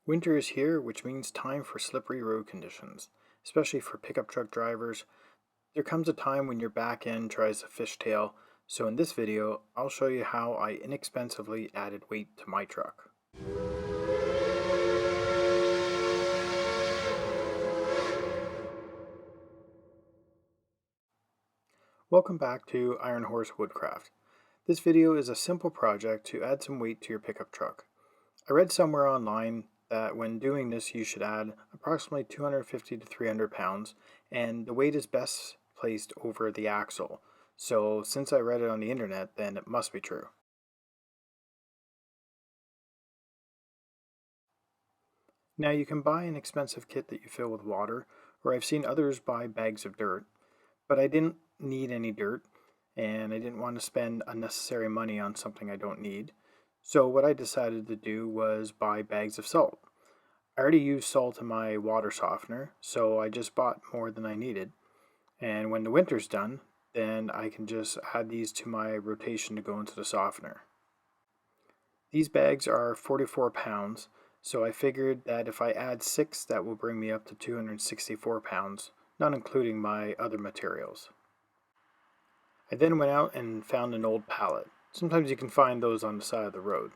Winter is here, which means time for slippery road conditions, especially for pickup truck drivers. There comes a time when your back end tries to fishtail, so in this video, I'll show you how I inexpensively added weight to my truck. Welcome back to Iron Horse Woodcraft. This video is a simple project to add some weight to your pickup truck. I read somewhere online that when doing this you should add approximately 250 to 300 pounds, and the weight is best placed over the axle. So since I read it on the internet, then it must be true. Now you can buy an expensive kit that you fill with water, or I've seen others buy bags of dirt, but I didn't need any dirt and I didn't want to spend unnecessary money on something I don't need. So what I decided to do was buy bags of salt. I already used salt in my water softener, so I just bought more than I needed. And when the winter's done, then I can just add these to my rotation to go into the softener. These bags are 44 pounds, so I figured that if I add 6, that will bring me up to 264 pounds, not including my other materials. I then went out and found an old pallet. Sometimes you can find those on the side of the road.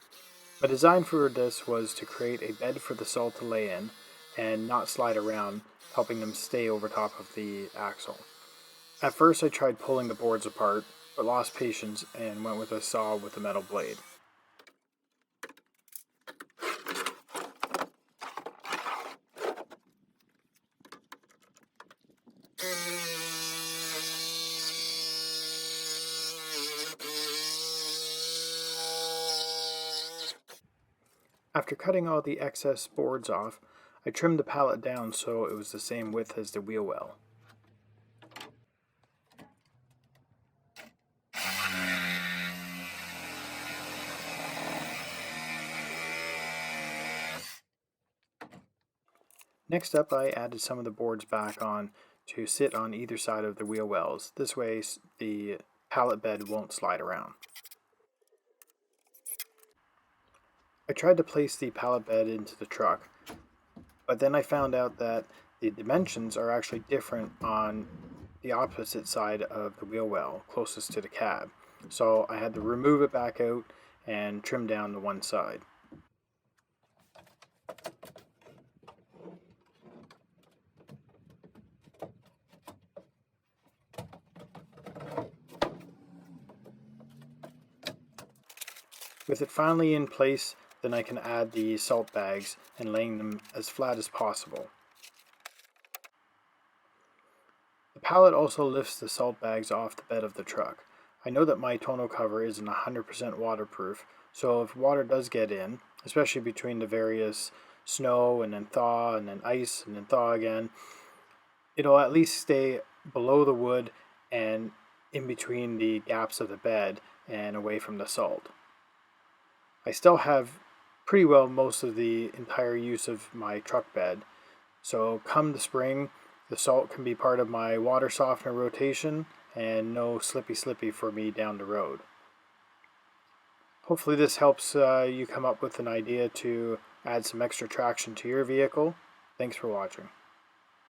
My design for this was to create a bed for the salt to lay in and not slide around, helping them stay over top of the axle. At first I tried pulling the boards apart, but lost patience and went with a saw with a metal blade. After cutting all the excess boards off, I trimmed the pallet down so it was the same width as the wheel well. Next up, I added some of the boards back on to sit on either side of the wheel wells. This way the pallet bed won't slide around. I tried to place the pallet bed into the truck, but then I found out that the dimensions are actually different on the opposite side of the wheel well, closest to the cab. So I had to remove it back out and trim down to one side. With it finally in place, then I can add the salt bags and laying them as flat as possible. The pallet also lifts the salt bags off the bed of the truck. I know that my tonneau cover isn't 100% waterproof, so if water does get in, especially between the various snow and then thaw and then ice and then thaw again, it'll at least stay below the wood and in between the gaps of the bed and away from the salt. I still have pretty well most of the entire use of my truck bed, so come the spring, the salt can be part of my water softener rotation and no slippy for me down the road. Hopefully this helps you come up with an idea to add some extra traction to your vehicle. Thanks for watching.